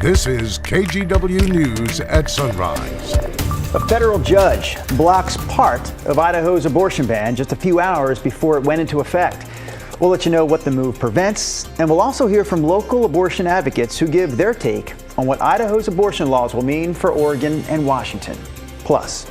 This is KGW News at Sunrise. A federal judge blocks part of Idaho's abortion ban just a few hours before it went into effect. We'll let you know what the move prevents, and we'll also hear from local abortion advocates who give their take on what Idaho's abortion laws will mean for Oregon and Washington. Plus,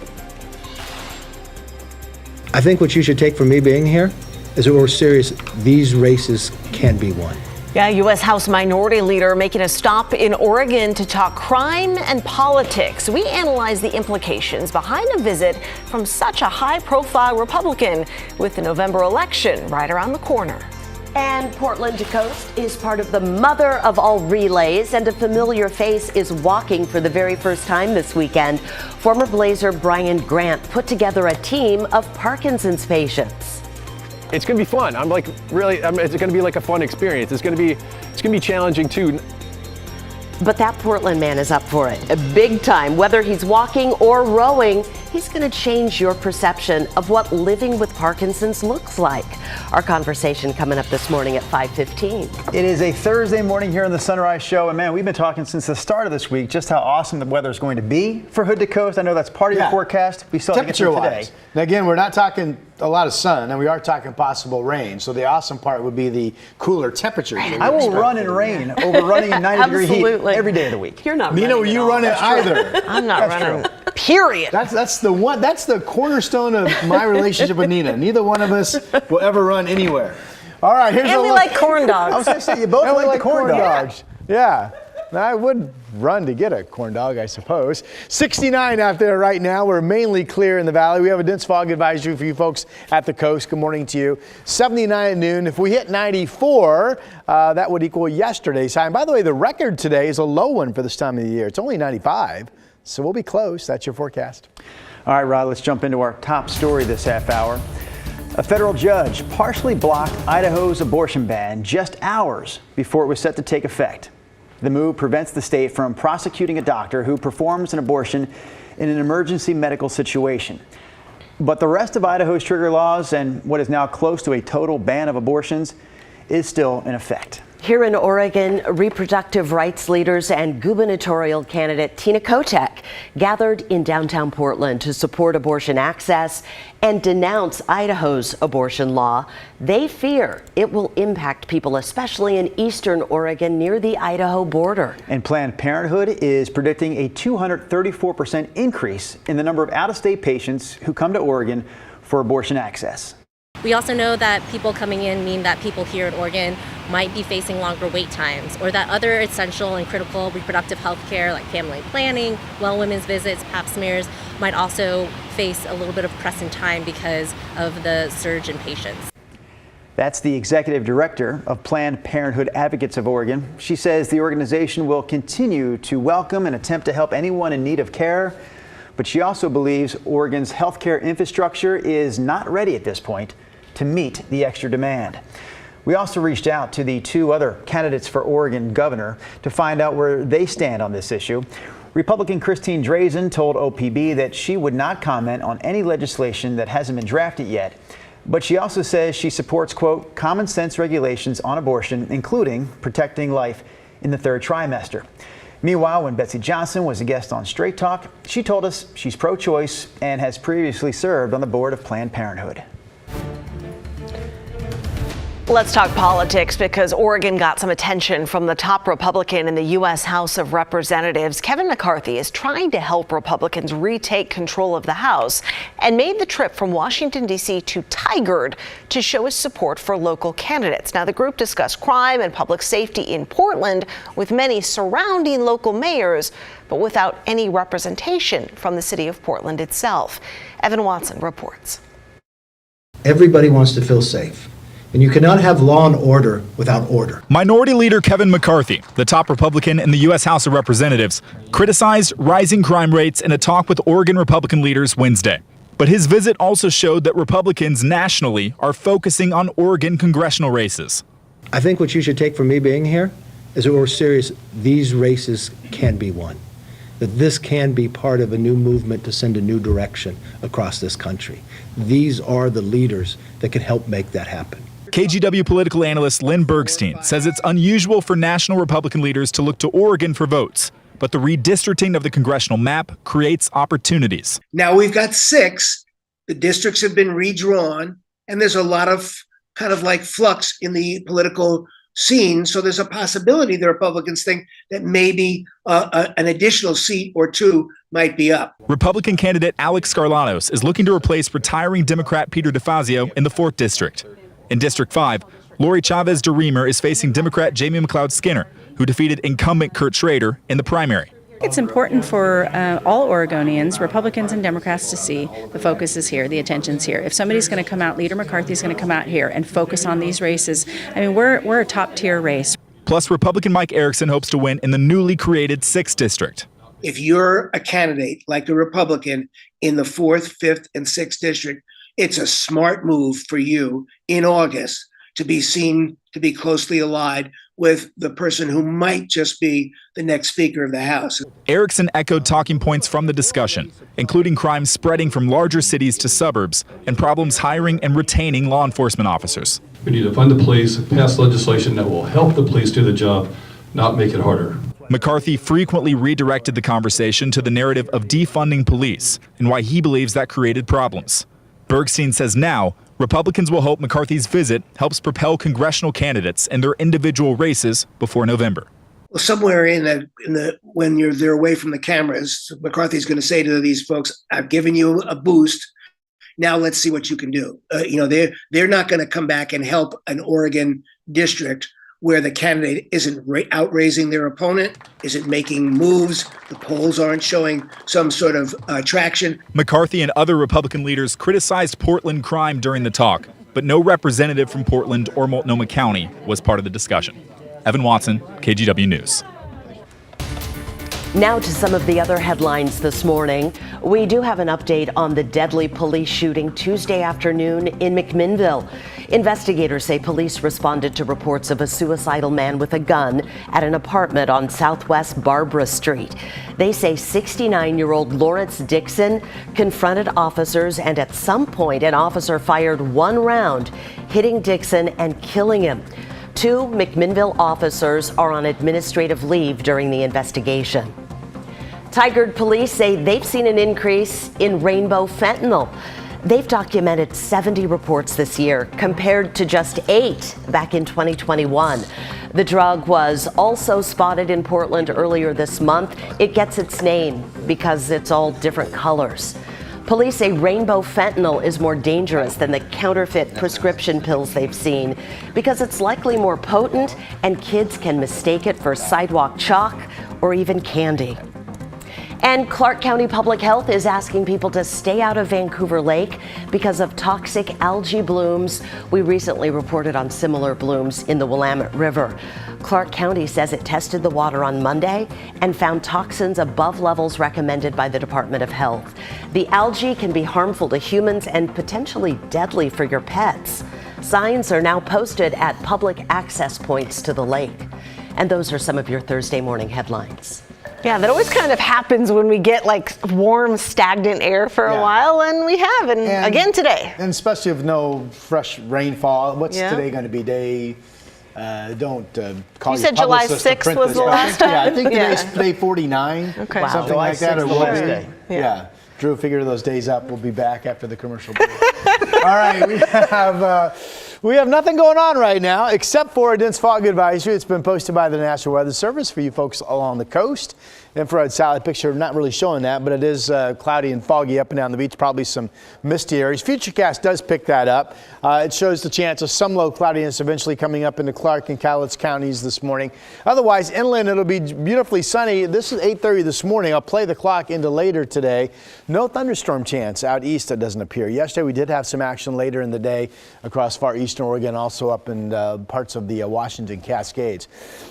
I think what you should take from me being here is that we're serious. These races can be won. Yeah, U.S. House Minority Leader making a stop in Oregon to talk crime and politics. We analyze the implications behind a visit from such a high-profile Republican with the November election right around the corner. And Portland to Coast is part of the mother of all relays, and a familiar face is walking for the very first time this weekend. Former Blazer Brian Grant put together a team of Parkinson's patients. It's going to be fun. It's going to be like a fun experience. It's going to be challenging too. But that Portland man is up for it, a big time. Whether he's walking or rowing, he's going to change your perception of what living with Parkinson's looks like. Our conversation coming up this morning at 5:15. it is a Thursday morning here on the Sunrise Show, and man, we've been talking since the start of this week just how awesome the weather is going to be for Hood to Coast. I know that's part of your forecast. We still have to get through today. Now again, we're not talking a lot of sun, and we are talking possible rain. So the awesome part would be the cooler temperatures. I will run in rain over running in 90-degree heat every day of the week. You're not Nina, running you run it either. I'm not running, period. That's the cornerstone of my relationship with Nina. Neither one of us will ever run anywhere. All right, here's And we like corn dogs. I was going to say, you both like the corn dogs. Yeah. I would run to get a corn dog, I suppose. 69 out there right now. We're mainly clear in the valley. We have a dense fog advisory for you folks at the coast. Good morning to you. 79 at noon. If we hit 94, that would equal yesterday's high. And by the way, the record today is a low one for this time of the year. It's only 95, so we'll be close. That's your forecast. All right, Rod, let's jump into our top story this half hour. A federal judge partially blocked Idaho's abortion ban just hours before it was set to take effect. The move prevents the state from prosecuting a doctor who performs an abortion in an emergency medical situation. But the rest of Idaho's trigger laws and what is now close to a total ban of abortions is still in effect. Here in Oregon, reproductive rights leaders and gubernatorial candidate Tina Kotek gathered in downtown Portland to support abortion access and denounce Idaho's abortion law. They fear it will impact people, especially in eastern Oregon near the Idaho border. And Planned Parenthood is predicting a 234% increase in the number of out-of-state patients who come to Oregon for abortion access. We also know that people coming in mean that people here in Oregon might be facing longer wait times, or that other essential and critical reproductive health care like family planning, well women's visits, pap smears might also face a little bit of pressing time because of the surge in patients. That's the executive director of Planned Parenthood Advocates of Oregon. She says the organization will continue to welcome and attempt to help anyone in need of care, but she also believes Oregon's healthcare infrastructure is not ready at this point to meet the extra demand. We also reached out to the two other candidates for Oregon governor to find out where they stand on this issue. Republican Christine Drazan told OPB that she would not comment on any legislation that hasn't been drafted yet, but she also says she supports, quote, common sense regulations on abortion, including protecting life in the third trimester. Meanwhile, when Betsy Johnson was a guest on Straight Talk, she told us she's pro-choice and has previously served on the board of Planned Parenthood. Let's talk politics because Oregon got some attention from the top Republican in the U.S. House of Representatives. Kevin McCarthy is trying to help Republicans retake control of the House and made the trip from Washington, D.C. to Tigard to show his support for local candidates. Now, the group discussed crime and public safety in Portland with many surrounding local mayors, but without any representation from the city of Portland itself. Evan Watson reports. Everybody wants to feel safe. And you cannot have law and order without order. Minority Leader Kevin McCarthy, the top Republican in the U.S. House of Representatives, criticized rising crime rates in a talk with Oregon Republican leaders Wednesday. But his visit also showed that Republicans nationally are focusing on Oregon congressional races. I think what you should take from me being here is that we're serious. These races can be won. That this can be part of a new movement to send a new direction across this country. These are the leaders that can help make that happen. KGW political analyst Lynn Bergstein says it's unusual for national Republican leaders to look to Oregon for votes, but the redistricting of the congressional map creates opportunities. Now we've got 6. The districts have been redrawn, and there's a lot of kind of like flux in the political scene. So there's a possibility the Republicans think that maybe an additional seat or 2 might be up. Republican candidate Alex Skarlatos is looking to replace retiring Democrat Peter DeFazio in the 4th District. In District 5, Lori Chavez de Reamer is facing Democrat Jamie McLeod Skinner, who defeated incumbent Kurt Schrader in the primary. It's important for all Oregonians, Republicans and Democrats, to see the focus is here, the attention's here. If somebody's going to come out, Leader McCarthy's going to come out here and focus on these races. I mean, we're a top-tier race. Plus, Republican Mike Erickson hopes to win in the newly created 6th District. If you're a candidate like a Republican in the 4th, 5th, and 6th district, it's a smart move for you in August to be seen to be closely allied with the person who might just be the next Speaker of the House. Erickson echoed talking points from the discussion, including crime spreading from larger cities to suburbs and problems hiring and retaining law enforcement officers. We need to fund the police, pass legislation that will help the police do the job, not make it harder. McCarthy frequently redirected the conversation to the narrative of defunding police and why he believes that created problems. Bergstein says now Republicans will hope McCarthy's visit helps propel congressional candidates in their individual races before November. Well, somewhere in the when they're away from the cameras, McCarthy's going to say to these folks, "I've given you a boost. Now let's see what you can do." They're not going to come back and help an Oregon district where the candidate isn't outraising their opponent, isn't making moves, the polls aren't showing some sort of traction. McCarthy and other Republican leaders criticized Portland crime during the talk, but no representative from Portland or Multnomah County was part of the discussion. Evan Watson, KGW News. Now to some of the other headlines this morning. We do have an update on the deadly police shooting Tuesday afternoon in McMinnville. Investigators say police responded to reports of a suicidal man with a gun at an apartment on Southwest Barbara Street. They say 69-year-old Lawrence Dixon confronted officers, and at some point an officer fired one round, hitting Dixon and killing him. 2 McMinnville officers are on administrative leave during the investigation. Tigard police say they've seen an increase in rainbow fentanyl. They've documented 70 reports this year compared to just 8 back in 2021. The drug was also spotted in Portland earlier this month. It gets its name because it's all different colors. Police say rainbow fentanyl is more dangerous than the counterfeit prescription pills they've seen because it's likely more potent and kids can mistake it for sidewalk chalk or even candy. And Clark County Public Health is asking people to stay out of Vancouver Lake because of toxic algae blooms. We recently reported on similar blooms in the Willamette River. Clark County says it tested the water on Monday and found toxins above levels recommended by the Department of Health. The algae can be harmful to humans and potentially deadly for your pets. Signs are now posted at public access points to the lake. And those are some of your Thursday morning headlines. Yeah, that always kind of happens when we get like warm, stagnant air for a while, and we have, and again today. And especially with no fresh rainfall. What's today going to be? Day, don't call you said July 6th was the last time? Yeah, I think today's day 49, okay. Something July like that. 6th, Or the will last be. day. Yeah. Drew, figure those days up. We'll be back after the commercial break. All right, we have nothing going on right now except for a dense fog advisory. It's been posted by the National Weather Service for you folks along the coast. Infrared satellite picture not really showing that, but it is cloudy and foggy up and down the beach, probably some misty areas. Futurecast does pick that up. It shows the chance of some low cloudiness eventually coming up into Clark and Cowlitz counties this morning. Otherwise, inland it'll be beautifully sunny. This is 8:30 this morning. I'll play the clock into later today. No thunderstorm chance out east, that doesn't appear. Yesterday we did have some action later in the day across far eastern Oregon, also up in parts of the Washington Cascades.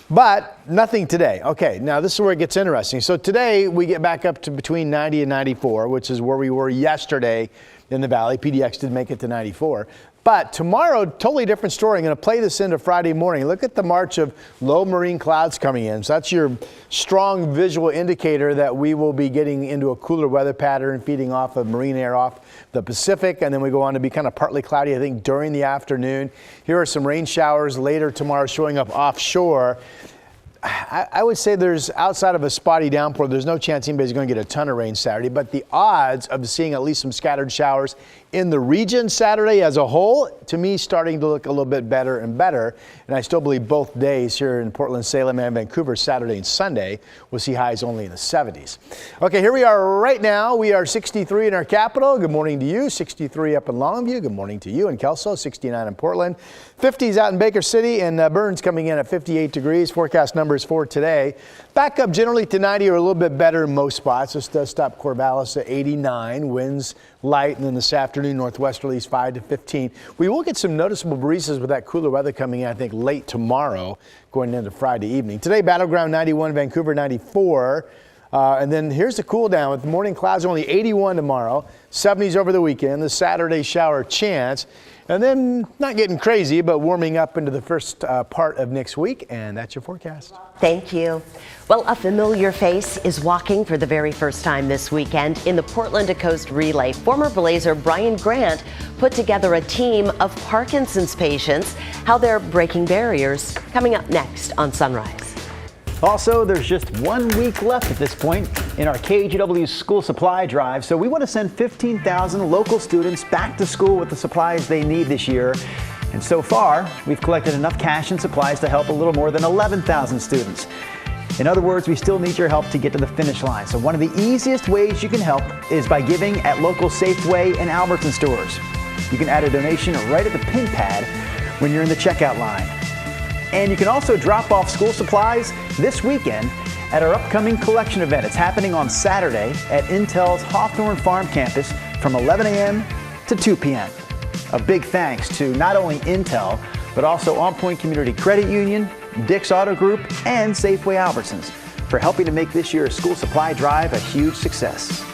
But nothing today. Okay, now this is where it gets interesting. So today we get back up to between 90 and 94, which is where we were yesterday in the valley. PDX did make it to 94. But tomorrow, totally different story. I'm going to play this into Friday morning. Look at the march of low marine clouds coming in. So that's your strong visual indicator that we will be getting into a cooler weather pattern, feeding off of marine air off the Pacific. And then we go on to be kind of partly cloudy, I think, during the afternoon. Here are some rain showers later tomorrow showing up offshore. I would say there's, outside of a spotty downpour, there's no chance anybody's going to get a ton of rain Saturday, but the odds of seeing at least some scattered showers in the region Saturday as a whole, to me, starting to look a little bit better and better. And I still believe both days here in Portland, Salem, and Vancouver, Saturday and Sunday, we'll see highs only in the 70s. Okay, here we are right now. We are 63 in our capital. Good morning to you. 63 up in Longview. Good morning to you in Kelso. 69 in Portland. 50s out in Baker City, and Burns coming in at 58 degrees. Forecast numbers for today. Back up generally to 90 or a little bit better in most spots. This does stop Corvallis at 89. Winds light, and then this afternoon northwesterlies 5 to 15. We will get some noticeable breezes with that cooler weather coming in, I think, late tomorrow going into Friday evening. Today, Battleground 91, Vancouver 94. And then here's the cool down with morning clouds, only 81 tomorrow, 70s over the weekend, the Saturday shower chance. And then not getting crazy, but warming up into the first part of next week. And that's your forecast. Thank you. Well, a familiar face is walking for the very first time this weekend in the Portland to Coast Relay. Former Blazer Brian Grant put together a team of Parkinson's patients, how they're breaking barriers, coming up next on Sunrise. Also, there's just 1 week left at this point in our KGW school supply drive, so we want to send 15,000 local students back to school with the supplies they need this year. And so far, we've collected enough cash and supplies to help a little more than 11,000 students. In other words, we still need your help to get to the finish line. So one of the easiest ways you can help is by giving at local Safeway and Albertson stores. You can add a donation right at the pin pad when you're in the checkout line. And you can also drop off school supplies this weekend at our upcoming collection event. It's happening on Saturday at Intel's Hawthorne Farm campus from 11 a.m. to 2 p.m. A big thanks to not only Intel, but also On Point Community Credit Union, Dick's Auto Group, and Safeway Albertsons for helping to make this year's school supply drive a huge success.